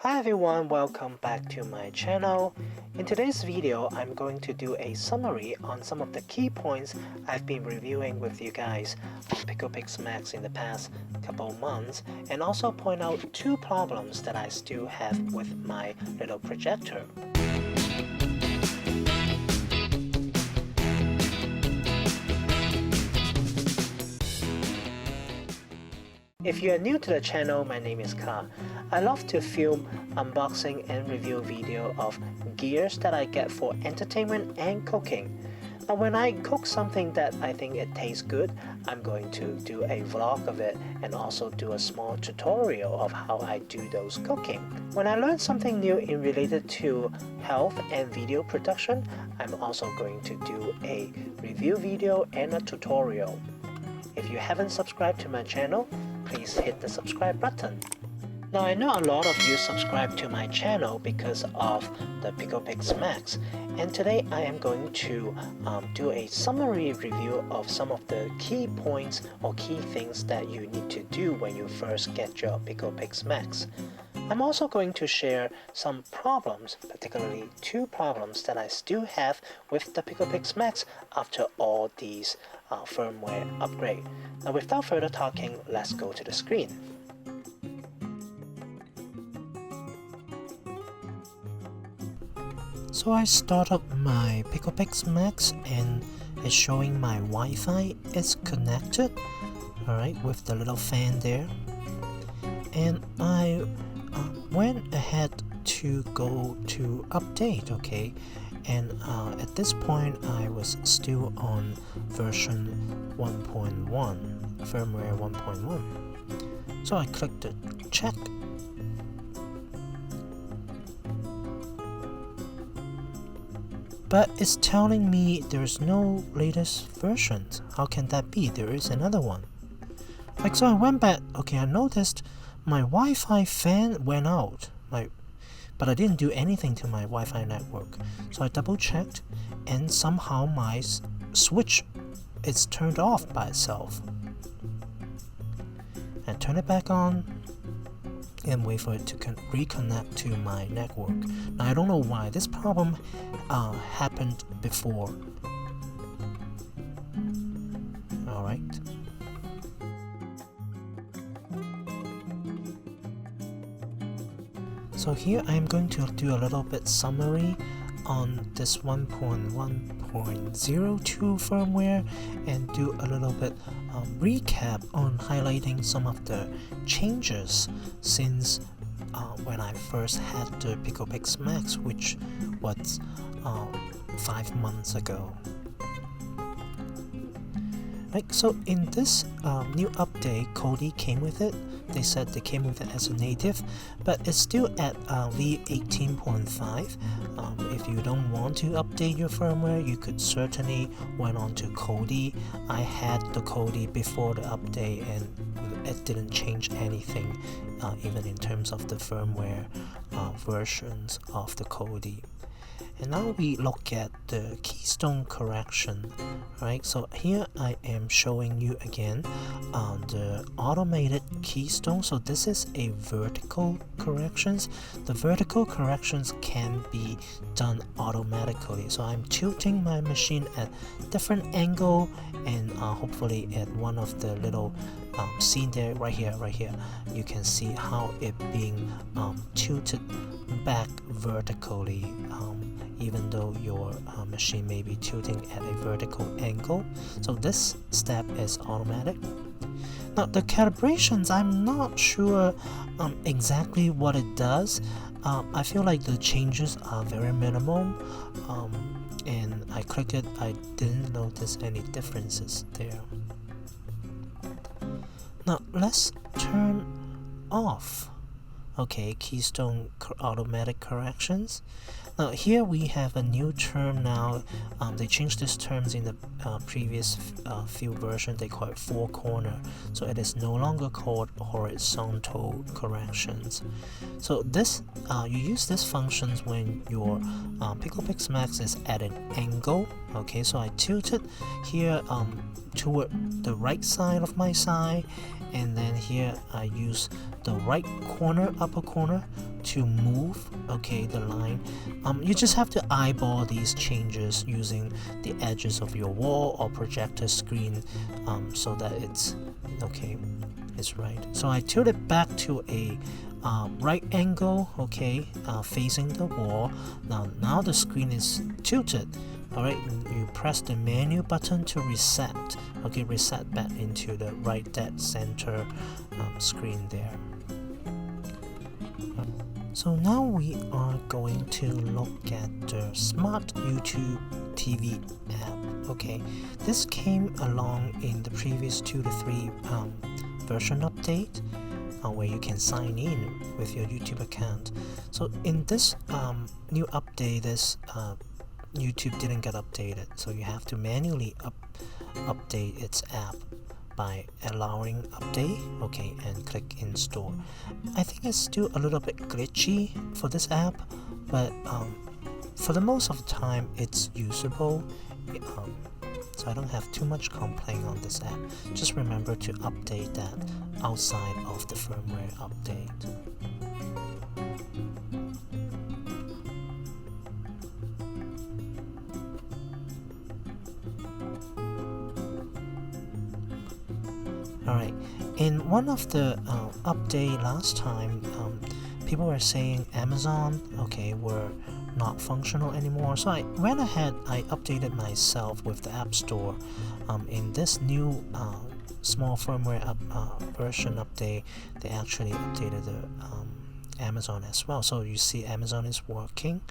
Hi everyone, welcome back to my channel. In today's video, I'm going to do a summary on some of the key points I've been reviewing with you guys on Picopix Max in the past couple months, and also point out two problems that I still have with my little projector. If you are new to the channel, my name is Ka. I love to film unboxing and review video of gears that I get for entertainment and cooking. Now when I cook something that I think it tastes good, I'm going to do a vlog of it and also do a small tutorial of how I do those cooking. When I learn something new in related to health and video production, I'm also going to do a review video and a tutorial. If you haven't subscribed to my channel, please hit the subscribe button. Now I know a lot of you subscribe to my channel because of the Picopix Max, and today I am going to do a summary review of some of the key points or key things that you need to do when you first get your Picopix Max. I'm also going to share some problems, particularly two problems that I still have with the Picopix Max after all these firmware upgrade. Now without further talking, let's go to the screen. So I start up my Picopix Max and it's showing my Wi-Fi is connected, alright, with the little fan there. And I went ahead to go to update, okay, and at this point I was still on version 1.1, firmware 1.1. So I clicked the check. But it's telling me there's no latest versions. How can that be? There is another one. Like, so I went back, okay, I noticed my Wi-Fi fan went out, but I didn't do anything to my Wi-Fi network. So I double checked and somehow my switch is turned off by itself. And turn it back on and wait for it to reconnect to my network. Now I don't know why this problem happened before. Alright. So here I am going to do a little bit summary on this 1.1.02 firmware and do a little bit recap on highlighting some of the changes since when I first had the Picopix Max, which was 5 months ago. Right, so in this new update, Kodi came with it. They said they came with it as a native, but it's still at v18.5. If you don't want to update your firmware, you could certainly went on to Kodi. I had the Kodi before the update and it didn't change anything, even in terms of the firmware versions of the Kodi. And now we look at the keystone correction, right? So here I am showing you again the automated keystone. So this is a vertical corrections. The vertical corrections can be done automatically. So I'm tilting my machine at different angle and hopefully at one of the little scene there, right here, you can see how it being tilted back vertically, even though your machine may be tilting at a vertical angle. So this step is automatic. Now the calibrations, I'm not sure exactly what it does. I feel like the changes are very minimal, and I clicked it, I didn't notice any differences there. Now let's turn off, okay, keystone automatic corrections. Now here we have a new term now. They changed these terms in the previous few versions. They call it four corner. So it is no longer called horizontal corrections. So this you use these functions when your Picopix Max is at an angle, Okay, so I tilt it here toward the right side of my side, and then here I use the right corner, upper corner, to move, okay, the line. You just have to eyeball these changes using the edges of your wall or projector screen, so that it's okay, it's right. So I tilt it back to a right angle, okay, facing the wall. Now the screen is tilted. Alright, you press the menu button to reset. Okay, reset back into the right dead center screen there. So now we are going to look at the Smart YouTube TV app. Okay, this came along in the previous 2 to 3 version update, where you can sign in with your YouTube account. So in this new update, this YouTube didn't get updated, so you have to manually update its app by allowing update, okay, and click install. I think it's still a little bit glitchy for this app, but for the most of the time it's usable, so I don't have too much complaint on this app. Just remember to update that outside of the firmware update. Alright, in one of the update last time, people were saying Amazon, okay, were not functional anymore. So I went ahead, I updated myself with the App Store. In this new small firmware version update, they actually updated the Amazon as well. So you see Amazon is working.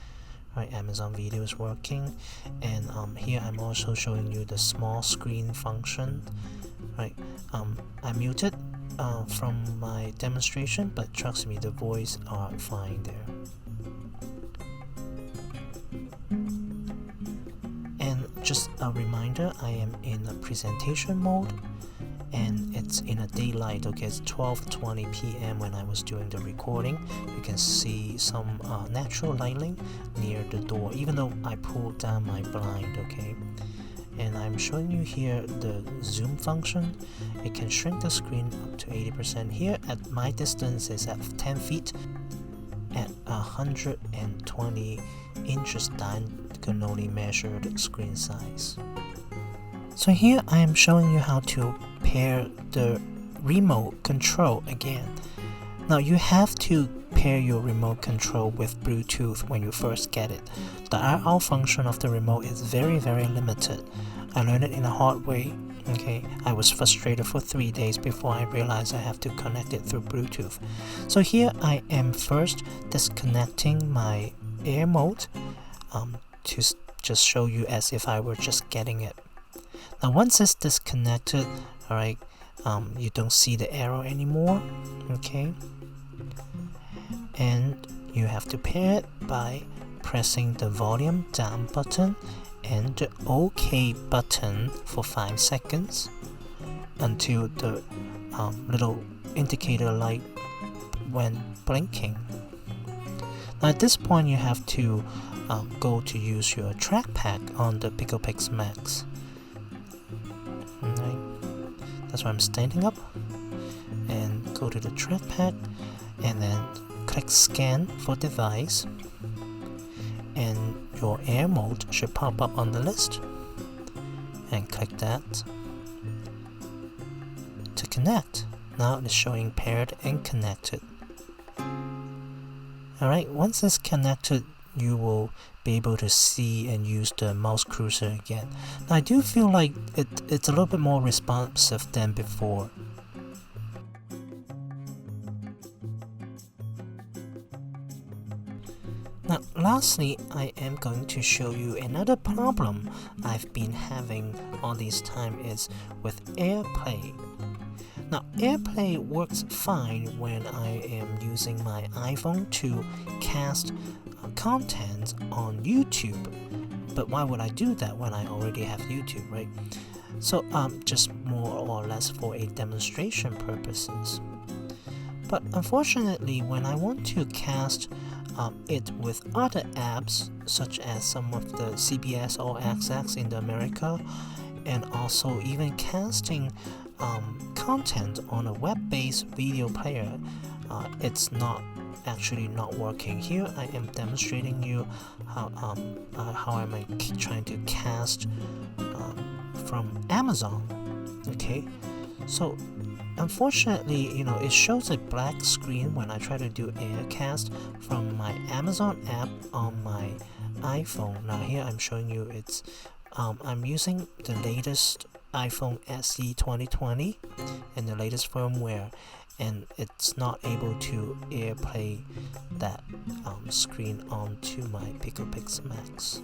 Right, Amazon Video is working, and here I'm also showing you the small screen function. Right, I muted from my demonstration, but trust me, the voice are fine there. And just a reminder, I am in a presentation mode, and it's in a daylight. Okay, it's 12:20 p.m. when I was doing the recording. You can see some natural lighting near the door, even though I pulled down my blind. Okay, and I'm showing you here the zoom function. It can shrink the screen up to 80%. Here at my distance is at 10 feet at 120 inches diagonally measured screen size. So here I am showing you how to pair the remote control again. Now you have to pair your remote control with Bluetooth when you first get it. The IR function of the remote is very limited. I learned it in a hard way. Okay, I was frustrated for 3 days before I realized I have to connect it through Bluetooth. So here I am first disconnecting my Airmote to just show you as if I were just getting it. Now once it's disconnected, alright, you don't see the arrow anymore, okay? And you have to pair it by pressing the volume down button and the OK button for 5 seconds until the little indicator light went blinking. Now at this point you have to go to use your trackpad on the Picopix Max. Right. That's why I'm standing up, and go to the trackpad and then click scan for device, and your Airmote should pop up on the list, and click that to connect. Now it's showing paired and connected. Alright, once it's connected, you will be able to see and use the mouse cursor again. Now I do feel like it's a little bit more responsive than before. Now lastly, I am going to show you another problem I've been having all this time is with Airplay. Now Airplay works fine when I am using my iPhone to cast content on YouTube, but why would I do that when I already have YouTube, right? So just more or less for a demonstration purposes. But unfortunately, when I want to cast it with other apps such as some of the CBS All Access in the America, and also even casting content on a web-based video player. It's actually not working. Here I am demonstrating you how am I trying to cast from Amazon. Okay, so unfortunately, it shows a black screen when I try to do Aircast from my Amazon app on my iPhone. Now here I'm showing you I'm using the latest iPhone SE 2020 and the latest firmware, and it's not able to AirPlay that screen onto my Picopix Max.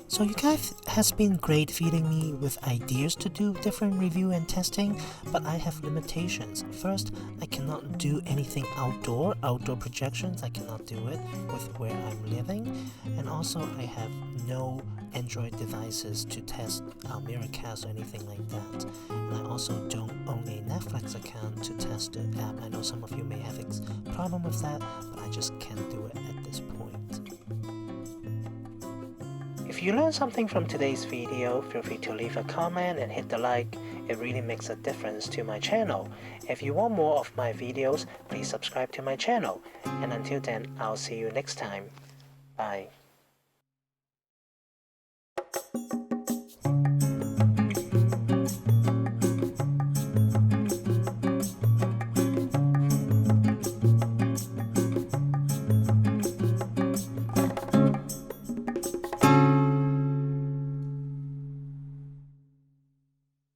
So you guys has been great feeding me with ideas to do different review and testing, but I have limitations. First, I cannot do anything outdoor projections. I cannot do it with where I'm living, and also I have no Android devices to test Miracast or anything like that. And I also don't own a Netflix account to test the app. I know some of you may have a problem with that, but I just can't do it at this point. If you learned something from today's video, feel free to leave a comment and hit the like. It really makes a difference to my channel. If you want more of my videos, please subscribe to my channel. And until then, I'll see you next time. Bye.